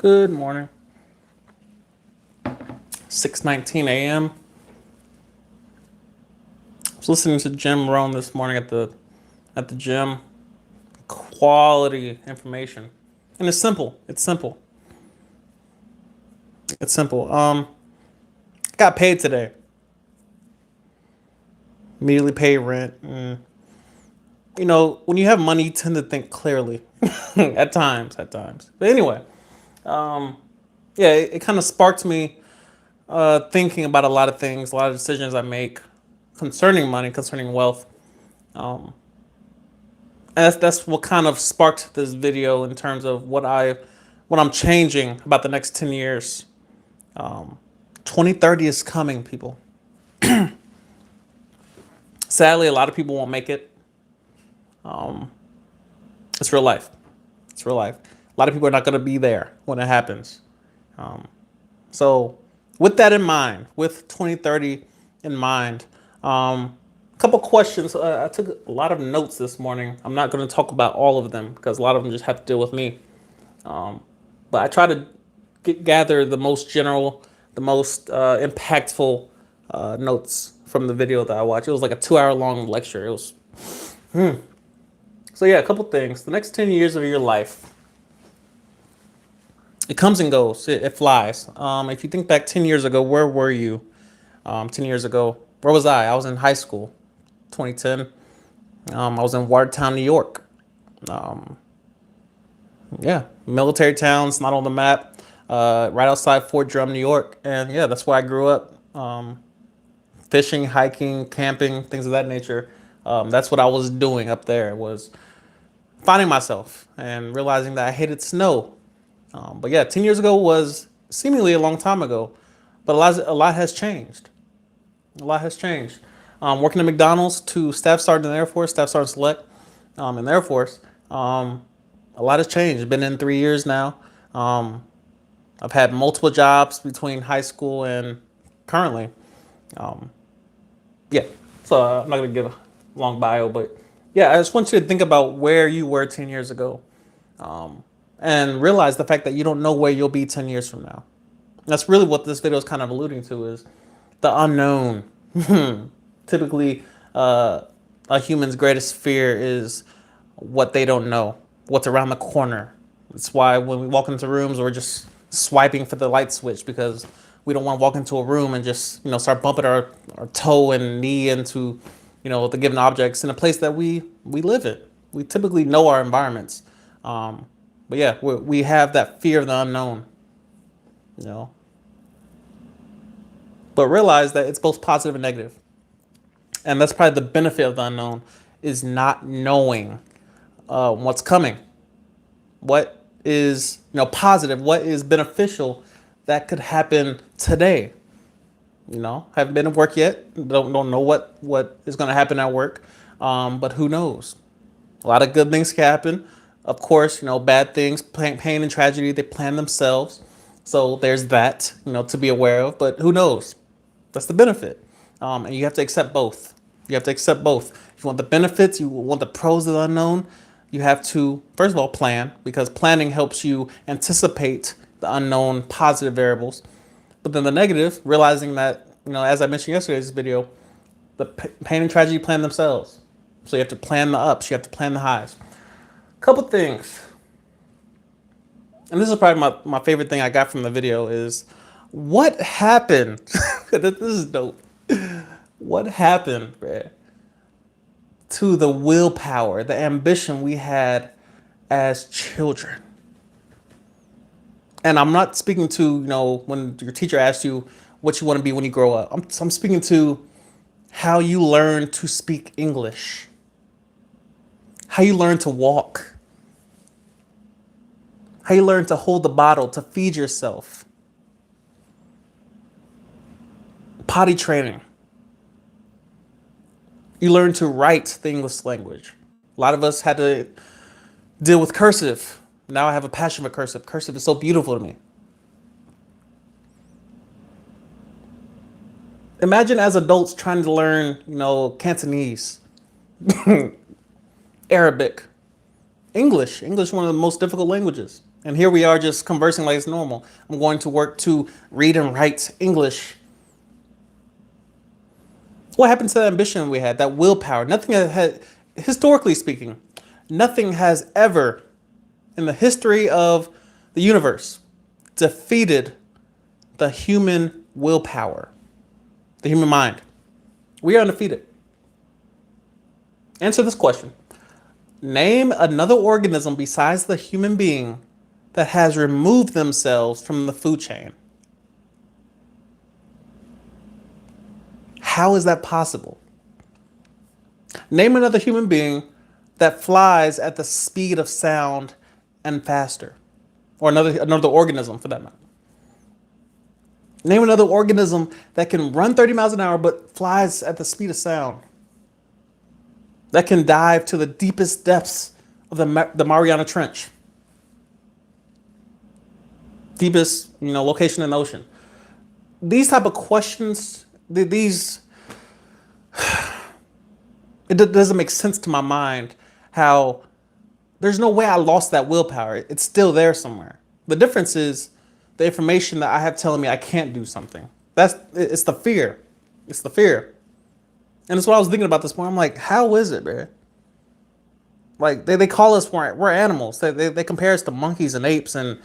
Good morning. 6:19 a.m. I was listening to Jim Rohn this morning at the gym. Quality information, and it's simple. It's simple. It's simple. Got paid today. Immediately paid rent. And, when you have money, you tend to think clearly. At times. At times. But anyway, yeah, it kind of sparked me thinking about a lot of things, a lot of decisions I make concerning money, concerning wealth. Um, and that's what kind of sparked this video in terms of what I'm changing about the next 10 years. 2030 is coming, people. Sadly, a lot of people won't make it. It's real life. It's real life. A lot of people are not going to be there when it happens. So, with that in mind, with 2030 in mind, a couple questions. I took a lot of notes this morning. I'm not going to talk about all of them because a lot of them just have to deal with me. But I try to gather the most general, the most impactful notes from the video that I watched. It was like a 2 hour long lecture. It was so yeah, a couple things. The next 10 years of your life, it comes and goes. It flies. If you think back 10 years ago, where were you? 10 years ago, where was I? I was in high school, 2010. I was in Watertown, New York. Um, yeah, military towns, not on the map. Right outside Fort Drum, New York, and yeah, that's where I grew up. Fishing, hiking, camping, things of that nature. That's what I was doing up there. Was finding myself and realizing that I hated snow. But yeah, 10 years ago was seemingly a long time ago, but a lot has changed. A lot has changed. Working at McDonald's to staff sergeant in the Air Force, staff sergeant select in the Air Force. A lot has changed. Been in 3 years now. Um, I've had multiple jobs between high school and currently. Um, yeah, so I'm not gonna give a long bio, but yeah, I just want you to think about where you were 10 years ago, and realize the fact that you don't know where you'll be 10 years from now. That's really what this video is kind of alluding to is the unknown. Typically, a human's greatest fear is what they don't know, what's around the corner. That's why when we walk into rooms, we're just swiping for the light switch because we don't want to walk into a room and just start bumping our toe and knee into the given objects in a place that we live in. We typically know our environments, but yeah, we have that fear of the unknown, you know. But realize that it's both positive and negative, and that's probably the benefit of the unknown is not knowing what's coming, what is positive, what is beneficial that could happen today. Haven't been at work yet. Don't know what is going to happen at work, but who knows? A lot of good things can happen. Of course, bad things, pain and tragedy, they plan themselves. So there's that, to be aware of. But who knows? That's the benefit, and you have to accept both. You have to accept both. If you want the benefits, you want the pros of the unknown. You have to first of all plan because planning helps you anticipate the unknown positive variables. But then the negative, realizing that, as I mentioned yesterday's video, the pain and tragedy plan themselves. So you have to plan the ups, you have to plan the highs. Couple things. And this is probably my favorite thing I got from the video is what happened? This is dope. What happened, bruh, to the willpower, the ambition we had as children? And I'm not speaking to, when your teacher asks you what you want to be when you grow up. I'm speaking to how you learn to speak English, how you learn to walk, how you learn to hold the bottle, to feed yourself, potty training. You learn to write the English language. A lot of us had to deal with cursive. Now I have a passion for cursive. Cursive is so beautiful to me. Imagine as adults trying to learn, Cantonese, Arabic, English. English, one of the most difficult languages. And here we are just conversing like it's normal. I'm going to work to read and write English. What happened to that ambition we had, that willpower? Nothing had, historically speaking, nothing has ever in the history of the universe defeated the human willpower, the human mind. We are undefeated. Answer this question. Name another organism besides the human being that has removed themselves from the food chain. How is that possible? Name another human being that flies at the speed of sound and faster, or another organism for that matter. Name another organism that can run 30 miles an hour but flies at the speed of sound. That can dive to the deepest depths of the Mariana Trench. Deepest, location in the ocean. These type of questions, it doesn't make sense to my mind how there's no way I lost that willpower. It's still there somewhere. The difference is the information that I have telling me I can't do something. It's the fear. It's the fear. And that's what I was thinking about this morning. I'm like, how is it, man? Like they call us we're animals. They compare us to monkeys and apes and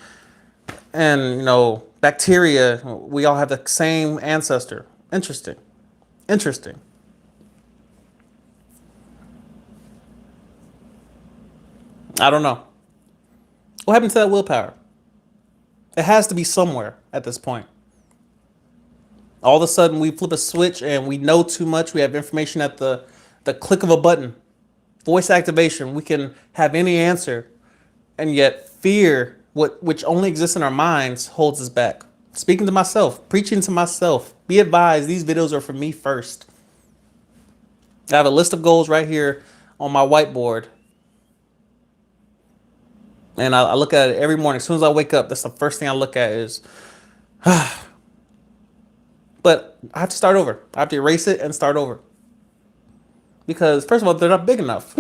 bacteria. We all have the same ancestor. Interesting. Interesting. I don't know. What happened to that willpower? It has to be somewhere at this point. All of a sudden, we flip a switch and we know too much. We have information at the click of a button. Voice activation. We can have any answer. And yet fear, which only exists in our minds, holds us back. Speaking to myself, preaching to myself. Be advised, these videos are for me first. I have a list of goals right here on my whiteboard. And I look at it every morning. As soon as I wake up, that's the first thing I look at is, but I have to start over. I have to erase it and start over. Because first of all, they're not big enough.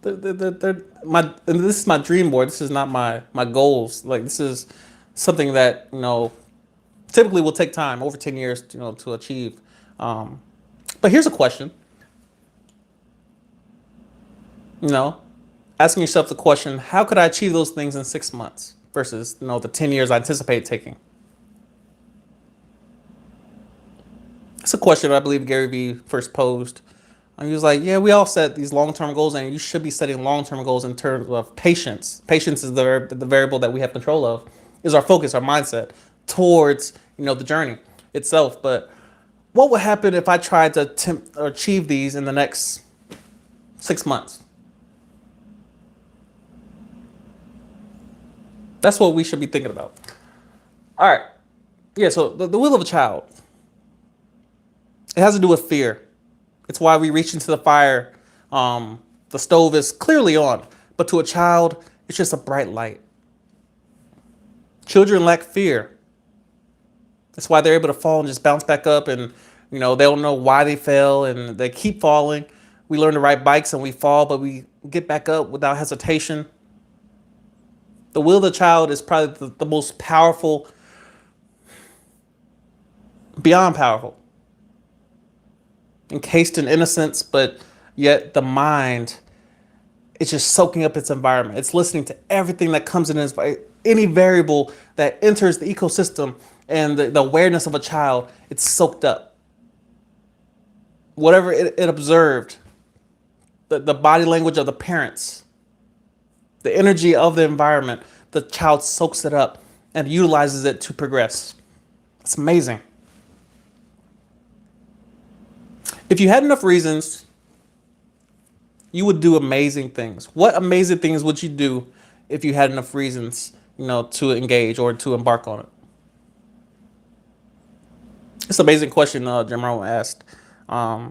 And this is my dream board. This is not my goals. Like this is something that, typically will take time, over 10 years, to achieve. But here's a question. Asking yourself the question, how could I achieve those things in 6 months versus, the 10 years I anticipate taking? It's a question I believe Gary Vee first posed. And he was like, yeah, we all set these long-term goals, and you should be setting long-term goals in terms of patience. Patience is the variable that we have control of, is our focus, our mindset towards, the journey itself. But what would happen if I tried to attempt or achieve these in the next 6 months? That's what we should be thinking about. All right. Yeah, so the will of a child. It has to do with fear. It's why we reach into the fire. The stove is clearly on, but to a child, it's just a bright light. Children lack fear. That's why they're able to fall and just bounce back up, and they don't know why they fell and they keep falling. We learn to ride bikes and we fall, but we get back up without hesitation. The will of the child is probably the most powerful, beyond powerful. Encased in innocence, but yet the mind is just soaking up its environment. It's listening to everything that comes in any variable that enters the ecosystem, and the awareness of a child, it's soaked up. Whatever it observed, the body language of the parents, the energy of the environment, the child soaks it up and utilizes it to progress. It's amazing. If you had enough reasons, you would do amazing things. What amazing things would you do if you had enough reasons, to engage or to embark on it? It's an amazing question Jim Rohn asked. I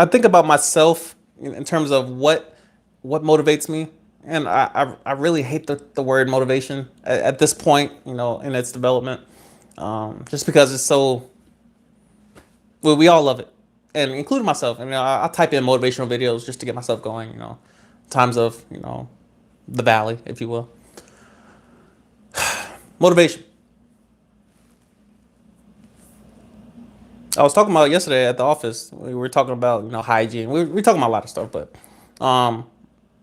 think about myself in terms of what motivates me, and I really hate the word motivation at this point, in its development, just because it's so. Well, we all love it. and including myself. And I type in motivational videos just to get myself going. Times of the valley, if you will. Motivation. I was talking about yesterday at the office. We were talking about hygiene. We were talking about a lot of stuff, but um,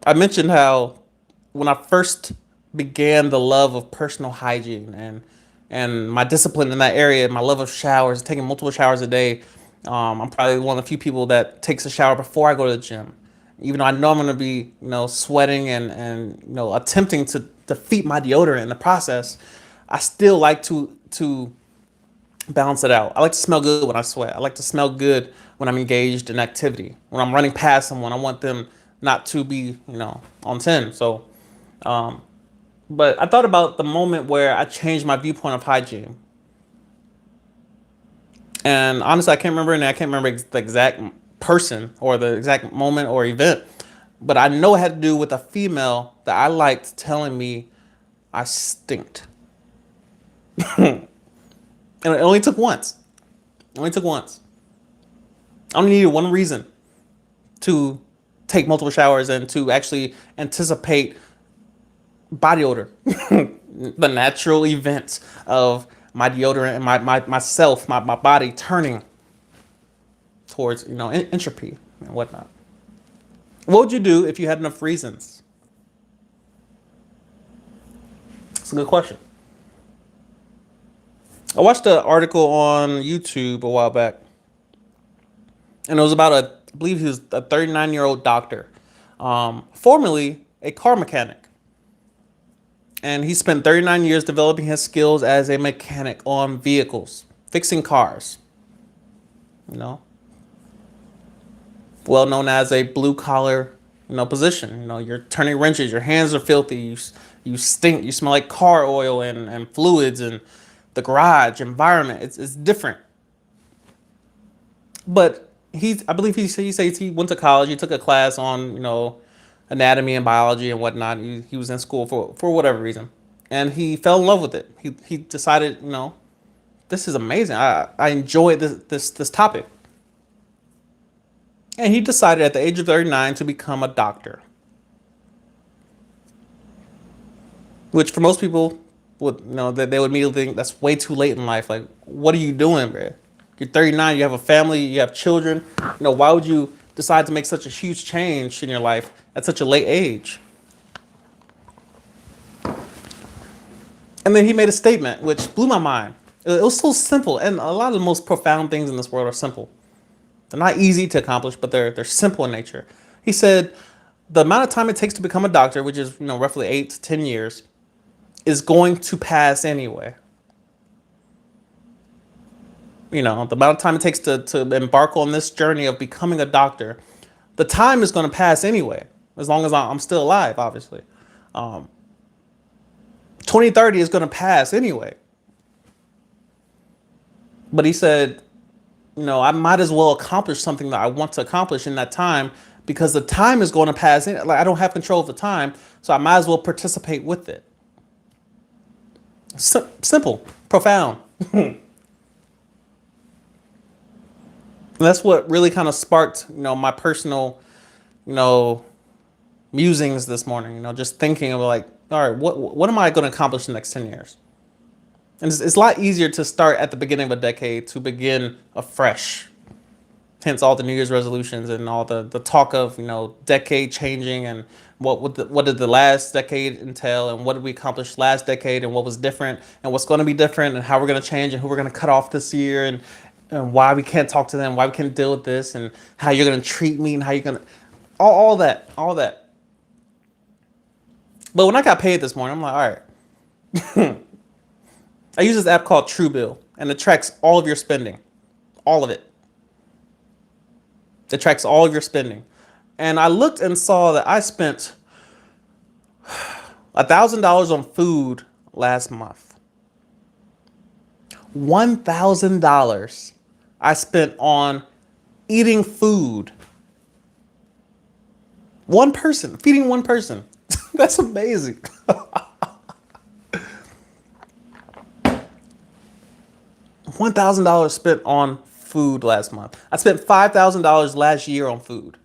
I mentioned how when I first began the love of personal hygiene and my discipline in that area, my love of showers, taking multiple showers a day. I'm probably one of the few people that takes a shower before I go to the gym, even though I know I'm going to be sweating and attempting to defeat my deodorant in the process. I still like to balance it out. I like to smell good when I sweat. I like to smell good when I'm engaged in activity. When I'm running past someone, I want them not to be, on 10. So, but I thought about the moment where I changed my viewpoint of hygiene. And honestly, I can't remember, and I can't remember the exact person or the exact moment or event, but I know it had to do with a female that I liked telling me I stinked. And it only took once. It only took once. I only needed one reason to take multiple showers and to actually anticipate body odor, the natural events of my deodorant and myself, my body turning towards entropy and whatnot. What would you do if you had enough reasons? It's a good question. I watched an article on YouTube a while back, and it was about I believe he was a 39-year-old doctor, formerly a car mechanic. And he spent 39 years developing his skills as a mechanic on vehicles, fixing cars. You know, well known as a blue collar, position. You're turning wrenches. Your hands are filthy. You stink. You smell like car oil and fluids and the garage environment. It's different. But I believe he says he went to college. He took a class on anatomy and biology and whatnot. He was in school for whatever reason, and he fell in love with it. He decided, this is amazing. I enjoy this topic, and he decided at the age of 39 to become a doctor, which for most people would that they would immediately think that's way too late in life. Like, what are you doing, bro? You're 39. You have a family. You have children. Why would you decide to make such a huge change in your life at such a late age? And then he made a statement which blew my mind. It was so simple, and a lot of the most profound things in this world are simple. They're not easy to accomplish, but they're simple in nature. He said, the amount of time it takes to become a doctor, which is roughly 8 to 10 years, is going to pass anyway. The amount of time it takes to embark on this journey of becoming a doctor, the time is going to pass anyway, as long as I'm still alive, obviously. 2030 is going to pass anyway. But he said, I might as well accomplish something that I want to accomplish in that time, because the time is going to pass. Like, I don't have control of the time, so I might as well participate with it. Simple, profound. That's what really kind of sparked, my personal, musings this morning. Just thinking of like, all right, what am I going to accomplish in the next 10 years? And it's a lot easier to start at the beginning of a decade to begin afresh. Hence all the New Year's resolutions and all the talk of, decade changing and what did the last decade entail and what did we accomplish last decade and what was different and what's going to be different and how we're going to change and who we're going to cut off this year and why we can't talk to them, why we can't deal with this, and how you're going to treat me and how you're going to, all that. But when I got paid this morning, I'm like, all right. I use this app called Truebill, and it tracks all of your spending. All of it. It tracks all of your spending. And I looked and saw that I spent $1,000 on food last month. $1,000 I spent on eating food. One person, feeding one person. That's amazing. $1,000 spent on food last month. I spent $5,000 last year on food.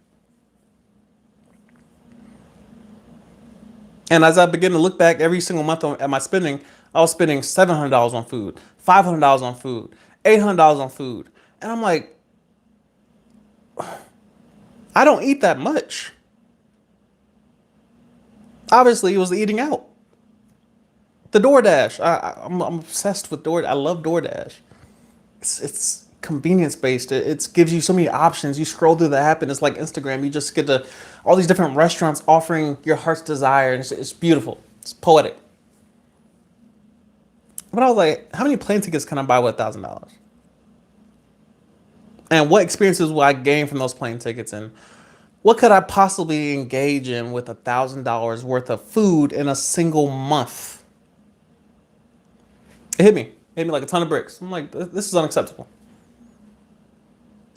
And as I begin to look back every single month at my spending, I was spending $700 on food, $500 on food, $800 on food. And I'm like, I don't eat that much. Obviously, it was the eating out. The DoorDash. I'm obsessed with DoorDash. I love DoorDash. It's convenience based. It gives you so many options. You scroll through the app and it's like Instagram. You just get to all these different restaurants offering your heart's desire. And it's beautiful. It's poetic. But I was like, how many plane tickets can I buy with $1,000? And what experiences will I gain from those plane tickets? And what could I possibly engage in with $1,000 worth of food in a single month? It hit me. It hit me like a ton of bricks. I'm like, this is unacceptable.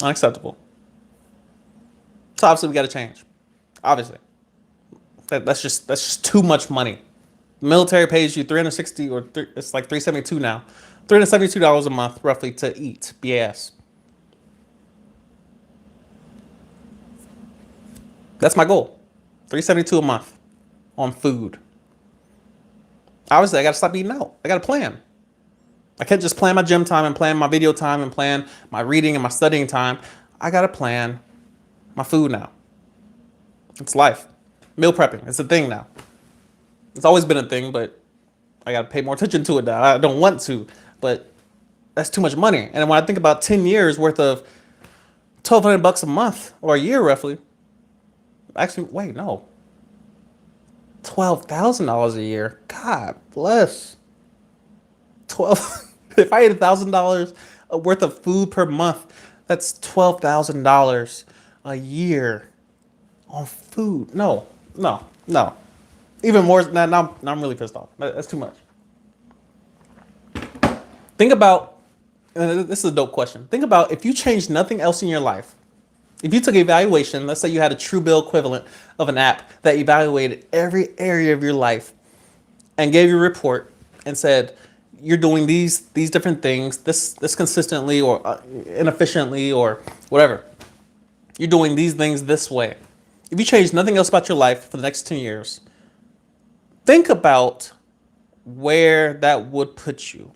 Unacceptable. So obviously we got to change. Obviously, that's just too much money. The military pays you 360 it's like 372 now, $372 a month roughly to eat BAS. That's my goal. 372 a month on food. Obviously, I got to stop eating out. I got to plan. I can't just plan my gym time and plan my video time and plan my reading and my studying time. I got to plan my food now. It's life. Meal prepping. It's a thing now. It's always been a thing, but I got to pay more attention to it now. I don't want to, but that's too much money. And when I think about 10 years worth of $1,200 a month or a year roughly, actually, wait, no. $12,000 a year. God bless. 12. If I ate $1,000 worth of food per month, that's $12,000 a year on food. No. Even more than that. Now I'm really pissed off. That's too much. Think about, and this is a dope question. Think about if you changed nothing else in your life. If you took an evaluation, let's say you had a Truebill equivalent of an app that evaluated every area of your life and gave you a report and said, you're doing these different things, this consistently or inefficiently or whatever. You're doing these things this way. If you change nothing else about your life for the next 10 years, think about where that would put you.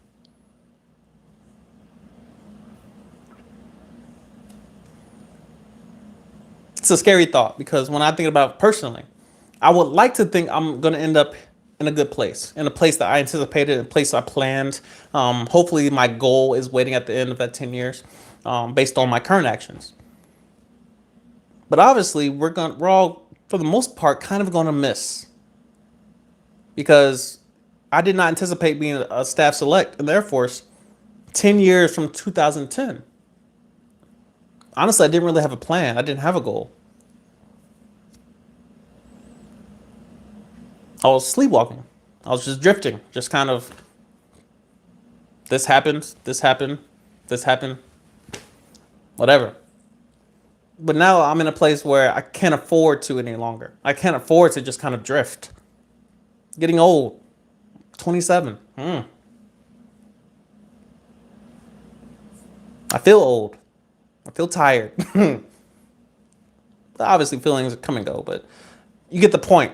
It's a scary thought because when I think about it personally, I would like to think I'm going to end up in a good place, in a place that I anticipated, a place I planned. Hopefully my goal is waiting at the end of that 10 years based on my current actions. But obviously we're all, for the most part, kind of going to miss because I did not anticipate being a staff select in the Air Force 10 years from 2010. Honestly, I didn't really have a plan. I didn't have a goal. I was sleepwalking. I was just drifting, just kind of, this happened, whatever. But now I'm in a place where I can't afford to any longer. I can't afford to just kind of drift. Getting old, 27. I feel old. I feel tired. Obviously feelings come and go, but you get the point.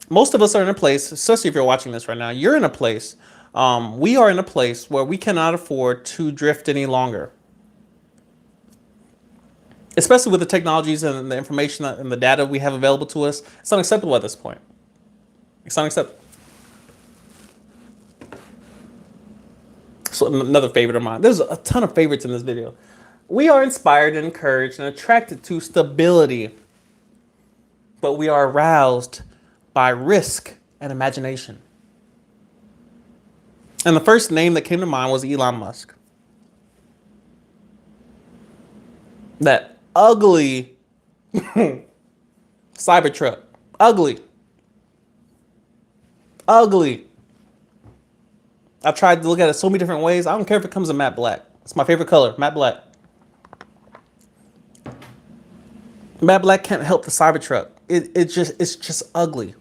Most of us are in a place, especially if you're watching this right now, you're in a place, we are in a place where we cannot afford to drift any longer. Especially with the technologies and the information and the data we have available to us, it's unacceptable at this point. It's unacceptable. So another favorite of mine. There's a ton of favorites in this video. We are inspired and encouraged and attracted to stability, but we are aroused by risk and imagination. And the first name that came to mind was Elon Musk. That ugly Cybertruck. Ugly. I've tried to look at it so many different ways. I don't care if it comes in matte black. It's my favorite color, matte black. Matte black can't help the Cybertruck. It's just ugly.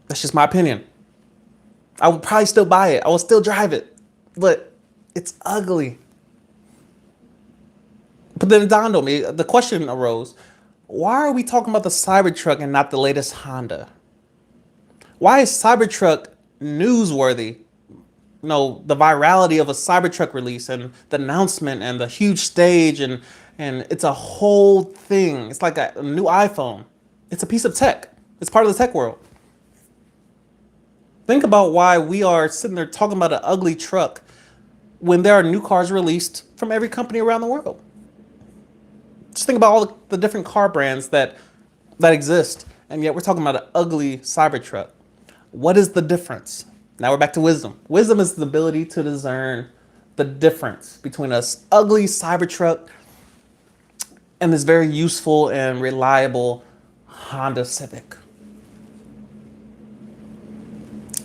That's just my opinion. I would probably still buy it. I will still drive it, but it's ugly. But then it dawned on me, the question arose, why are we talking about the Cybertruck and not the latest Honda? Why is Cybertruck newsworthy? The virality of a Cybertruck release and the announcement and the huge stage and it's a whole thing. It's like a new iPhone. It's a piece of tech. It's part of the tech world. Think about why we are sitting there talking about an ugly truck when there are new cars released from every company around the world. Just think about all the different car brands that exist, and yet we're talking about an ugly Cybertruck. What is the difference? Now we're back to wisdom. Wisdom is the ability to discern the difference between a ugly Cybertruck and this very useful and reliable Honda Civic.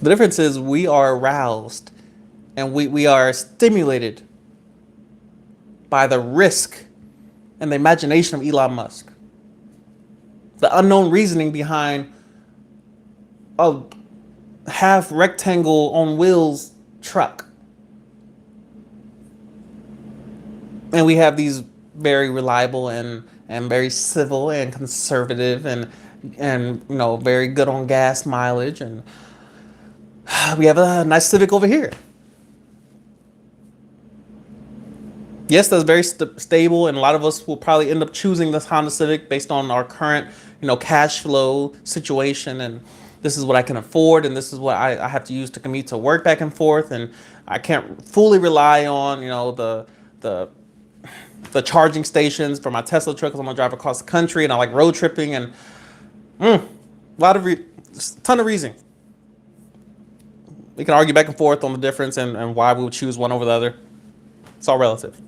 The difference is we are aroused and we are stimulated by the risk and the imagination of Elon Musk. The unknown reasoning behind a half rectangle on wheels truck. And we have these very reliable and very civil and conservative and very good on gas mileage, and we have a nice Civic over here. Yes, that's very stable, and a lot of us will probably end up choosing this Honda Civic based on our current, cash flow situation, and this is what I can afford, and this is what I have to use to commute to work back and forth, and I can't fully rely on, the charging stations for my Tesla truck because I'm gonna drive across the country, and I like road tripping, and a ton of reason. We can argue back and forth on the difference and why we would choose one over the other. It's all relative.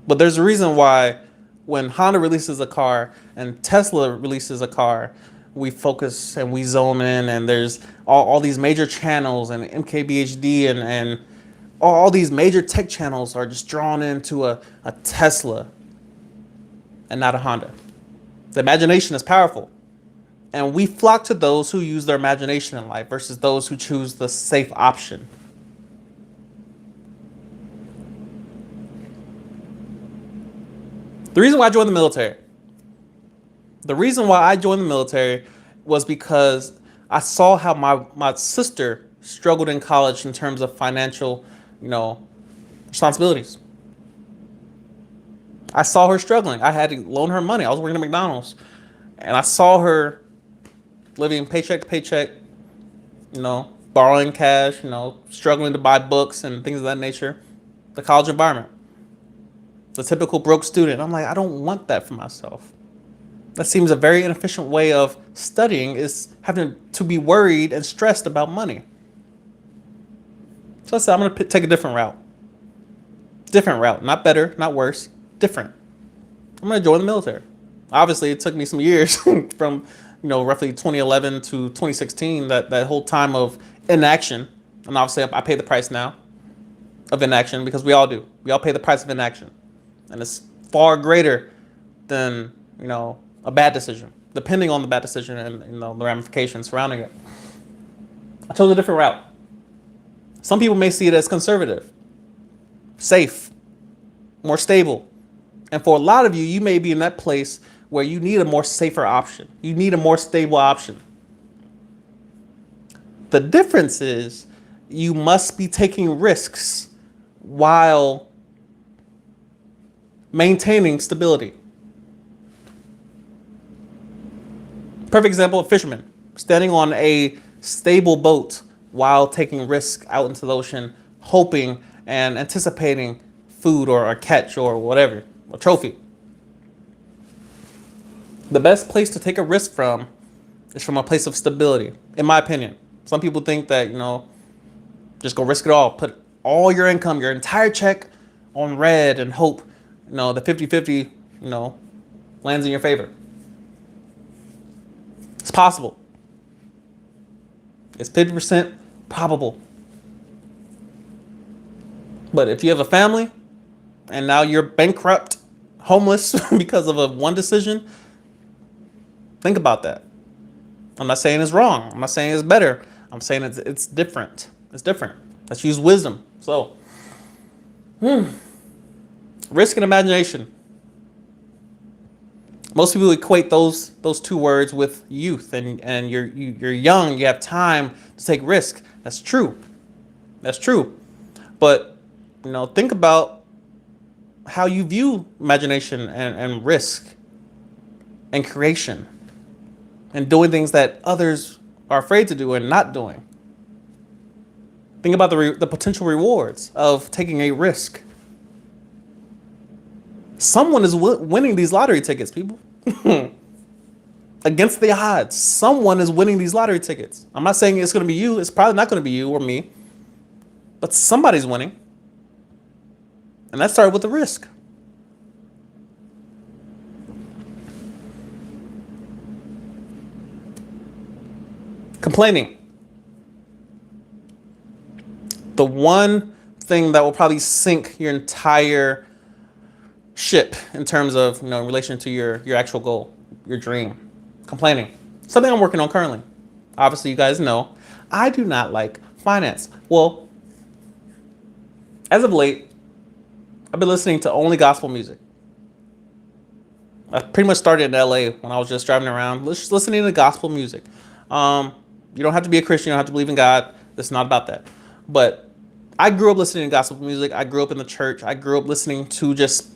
But there's a reason why when Honda releases a car and Tesla releases a car, we focus and we zoom in, and there's all these major channels and MKBHD and all these major tech channels are just drawn into a Tesla and not a Honda. The imagination is powerful. And we flock to those who use their imagination in life versus those who choose the safe option. The reason why I joined the military was because I saw how my sister struggled in college in terms of financial, responsibilities. I saw her struggling. I had to loan her money. I was working at McDonald's, and I saw her living paycheck to paycheck, borrowing cash, struggling to buy books and things of that nature. The college environment. The typical broke student. I'm like, I don't want that for myself. That seems a very inefficient way of studying, is having to be worried and stressed about money. So I said, I'm going to take a different route. Different route. Not better, not worse. Different. I'm going to join the military. Obviously, it took me some years from, roughly 2011 to 2016, that whole time of inaction. And obviously, I pay the price now of inaction, because we all do. We all pay the price of inaction. And it's far greater than, a bad decision, depending on the bad decision and, the ramifications surrounding it. I chose a different route. Some people may see it as conservative, safe, more stable. And for a lot of you, you may be in that place where you need a more safer option. You need a more stable option. The difference is you must be taking risks while maintaining stability. Perfect example of fishermen standing on a stable boat while taking risk out into the ocean, hoping and anticipating food or a catch or whatever, a trophy. The best place to take a risk from is from a place of stability, in my opinion. Some people think that, just go risk it all. Put all your income, your entire check on red and hope, the 50-50, lands in your favor. It's possible. It's 50% probable. But if you have a family and now you're bankrupt, homeless because of one decision, think about that. I'm not saying it's wrong. I'm not saying it's better. I'm saying it's different. It's different. Let's use wisdom. So, Risk and imagination. Most people equate those two words with youth, and you're young, you have time to take risk. That's true. That's true. But think about how you view imagination and risk and creation and doing things that others are afraid to do and not doing. Think about the potential rewards of taking a risk. Someone is winning these lottery tickets, people. Against the odds, someone is winning these lottery tickets. I'm not saying it's going to be you. It's probably not going to be you or me. But somebody's winning. And that started with a risk. Complaining. The one thing that will probably sink your entire ship in terms of, in relation to your actual goal, your dream. Complaining. Something I'm working on currently. Obviously, you guys know I do not like finance. Well, as of late, I've been listening to only gospel music. I pretty much started in LA when I was just driving around, just listening to gospel music. You don't have to be a Christian. You don't have to believe in God. It's not about that. But I grew up listening to gospel music. I grew up in the church. I grew up listening to just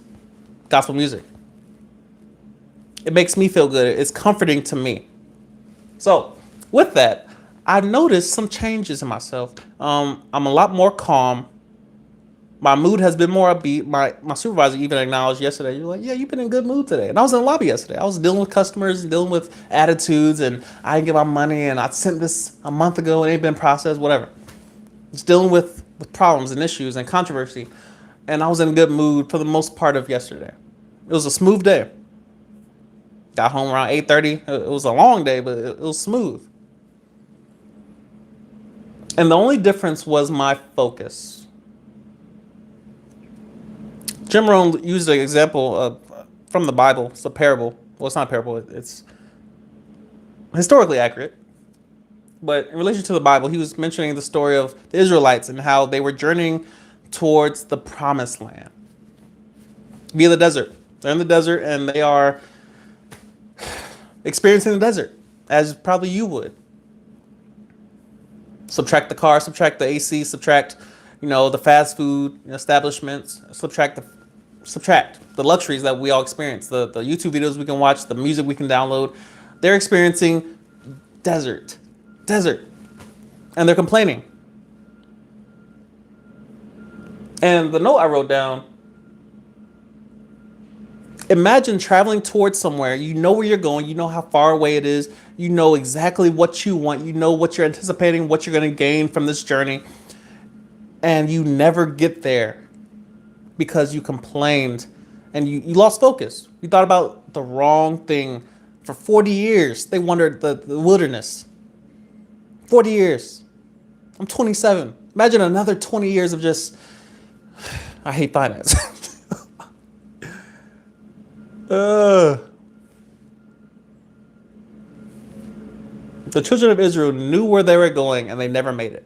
gospel music. It makes me feel good. It's comforting to me. So with that, I've noticed some changes in myself. I'm a lot more calm. My mood has been more upbeat. My supervisor even acknowledged yesterday, you're like, yeah, you've been in a good mood today. And I was in the lobby yesterday. I was dealing with customers and dealing with attitudes, and I didn't get my money, and I sent this a month ago and it ain't been processed, whatever. Just dealing with problems and issues and controversy. And I was in a good mood for the most part of yesterday. It was a smooth day. Got home around 8:30. It was a long day, but it was smooth. And the only difference was my focus. Jim Rohn used an example from the Bible. It's a parable. Well, it's not a parable. It's historically accurate. But in relation to the Bible, he was mentioning the story of the Israelites and how they were journeying towards the promised land via the desert. They're in the desert and they are experiencing the desert, as probably you would. Subtract the car, subtract the AC, subtract, the fast food establishments, subtract the luxuries that we all experience, the YouTube videos we can watch, the music we can download. They're experiencing desert, and they're complaining. And the note I wrote down, imagine traveling towards somewhere. You know where you're going. You know how far away it is. You know exactly what you want. You know what you're anticipating, what you're going to gain from this journey. And you never get there because you complained and you lost focus. You thought about the wrong thing. For 40 years, they wandered the wilderness. 40 years. I'm 27. Imagine another 20 years of just, I hate finance. The children of Israel knew where they were going and they never made it.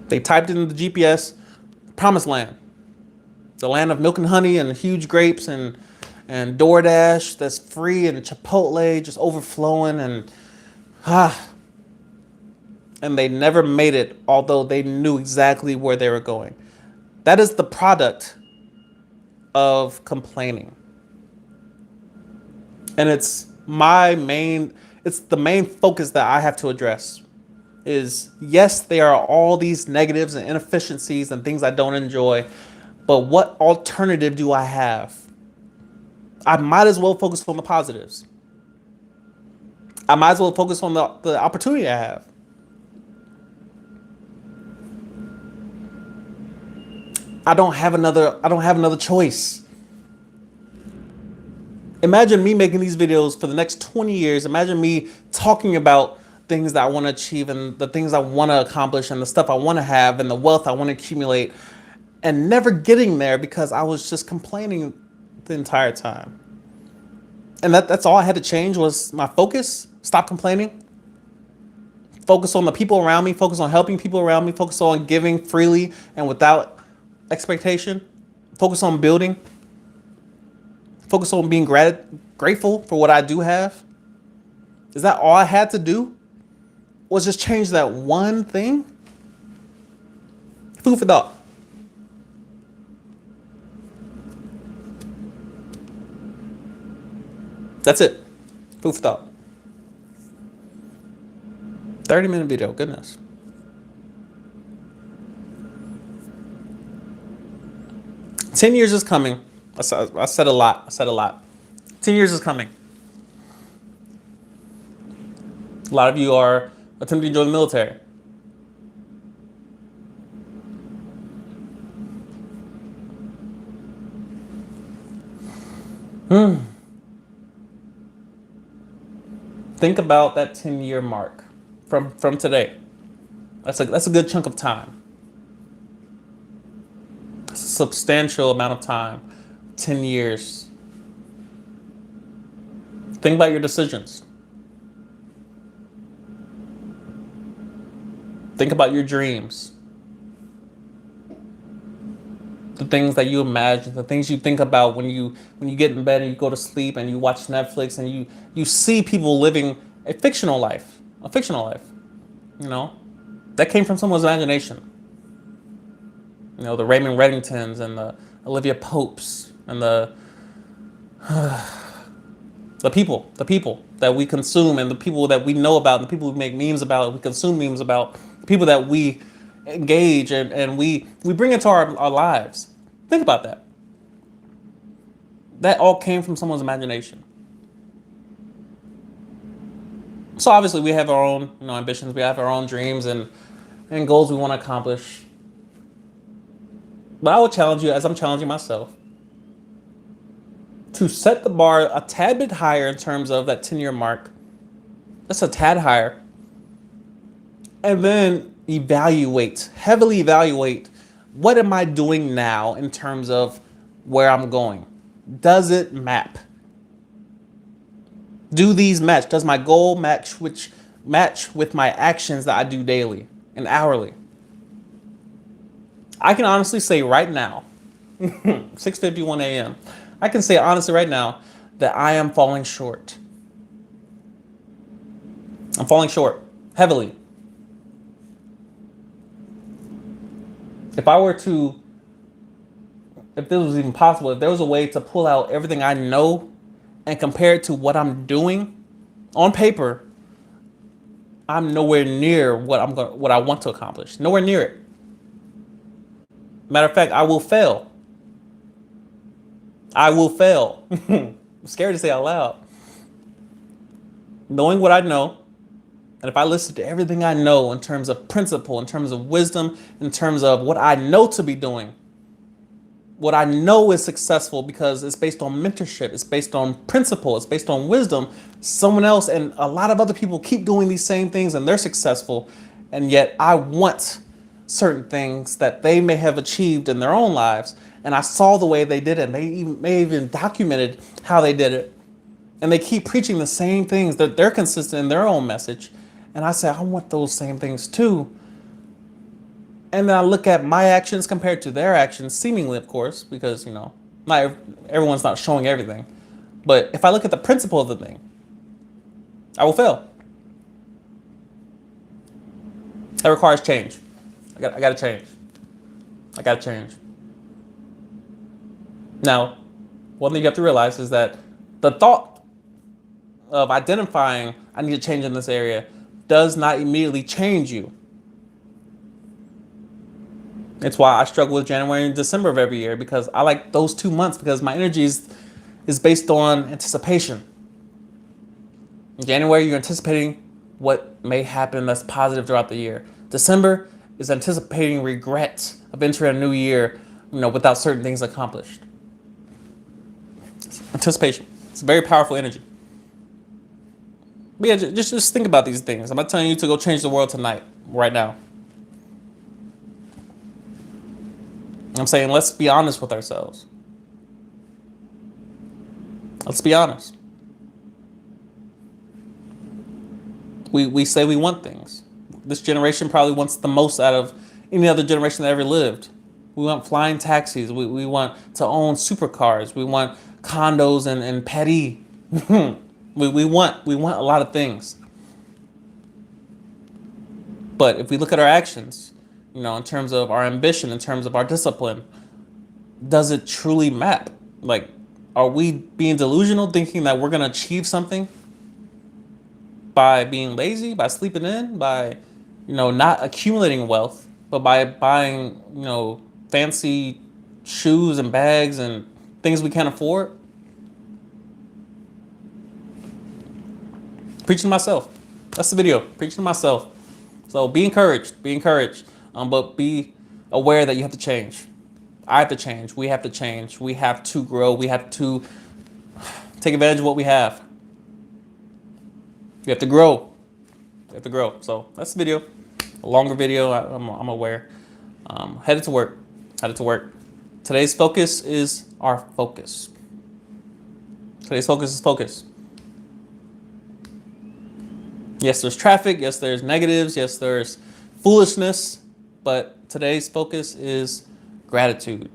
They typed in the GPS, promised land. The land of milk and honey and huge grapes and DoorDash that's free and Chipotle just overflowing and they never made it, although they knew exactly where they were going. That is the product of complaining. And it's the main focus that I have to address is, yes, there are all these negatives and inefficiencies and things I don't enjoy, but what alternative do I have? I might as well focus on the positives. I might as well focus on the opportunity I have. I don't have another choice. Imagine me making these videos for the next 20 years. Imagine me talking about things that I want to achieve and the things I want to accomplish and the stuff I want to have and the wealth I want to accumulate, and never getting there because I was just complaining the entire time. And that's all I had to change was my focus. Stop complaining. Focus on the people around me, focus on helping people around me, focus on giving freely and without expectation, focus on building, focus on being grateful for what I do have. Is that all I had to do? Was just change that one thing? Food for thought. That's it. Food for thought. 30-minute video, goodness. Ten years is coming. I said a lot. 10 years is coming. A lot of you are attempting to join the military. Think about that 10-year mark from today. That's a good chunk of time. It's a substantial amount of time. 10 years. Think about your decisions. Think about your dreams. The things that you imagine, the things you think about when you get in bed and you go to sleep and you watch Netflix and you see people living a fictional life. You know, that came from someone's imagination. You know, the Raymond Reddingtons and the Olivia Popes and the people that we consume and the people that we know about and the people we make memes about, we consume memes about, the people that we engage and we bring into our lives. Think about that. That all came from someone's imagination. So obviously we have our own, ambitions, we have our own dreams and goals we want to accomplish. But I would challenge you, as I'm challenging myself, to set the bar a tad bit higher in terms of that 10-year mark. That's a tad higher. And then heavily evaluate, what am I doing now in terms of where I'm going? Does it map? Do these match? Does my goal match with my actions that I do daily and hourly? I can honestly say right now, 6:51 a.m., I can say honestly right now that I am falling short. I'm falling short heavily. If this was even possible, if there was a way to pull out everything I know and compare it to what I'm doing on paper, I'm nowhere near what I want to accomplish. Nowhere near it. Matter of fact, I will fail. I'm scared to say out loud. Knowing what I know, and if I listen to everything I know in terms of principle, in terms of wisdom, in terms of what I know to be doing, what I know is successful because it's based on mentorship, it's based on principle, it's based on wisdom. Someone else and a lot of other people keep doing these same things and they're successful. And yet I want certain things that they may have achieved in their own lives. And I saw the way they did it. And they may even documented how they did it. And they keep preaching the same things, that they're consistent in their own message. And I say, I want those same things too. And then I look at my actions compared to their actions, seemingly, of course, because, not everyone's not showing everything. But if I look at the principle of the thing, I will fail. That requires change. I got to change. I got to change. Now, one thing you have to realize is that the thought of identifying I need to change in this area does not immediately change you. It's why I struggle with January and December of every year, because I like those 2 months because my energy is based on anticipation. In January, you're anticipating what may happen that's positive throughout the year. December is anticipating regret of entering a new year, without certain things accomplished. Anticipation. It's a very powerful energy. But yeah, just think about these things. I'm not telling you to go change the world tonight, right now. I'm saying let's be honest with ourselves. Let's be honest. We say we want things. this generation probably wants the most out of any other generation that ever lived. We want flying taxis. We want to own supercars. We want condos and petty. we want a lot of things. But if we look at our actions, in terms of our ambition, in terms of our discipline, does it truly map? Like, are we being delusional, thinking that we're gonna achieve something by being lazy, by sleeping in, by, not accumulating wealth, but by buying, fancy shoes and bags and things we can't afford? Preaching to myself. That's the video. Preaching to myself. So be encouraged. Be encouraged. But be aware that you have to change. I have to change. We have to change. We have to grow. We have to take advantage of what we have. We have to grow. We have to grow. So that's the video. A longer video. I'm aware. Headed to work. Headed to work. Today's focus is our focus. Today's focus is focus. Yes, there's traffic. Yes, there's negatives. Yes, there's foolishness. But today's focus is gratitude.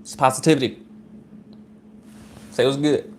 It's positivity. Say it was good.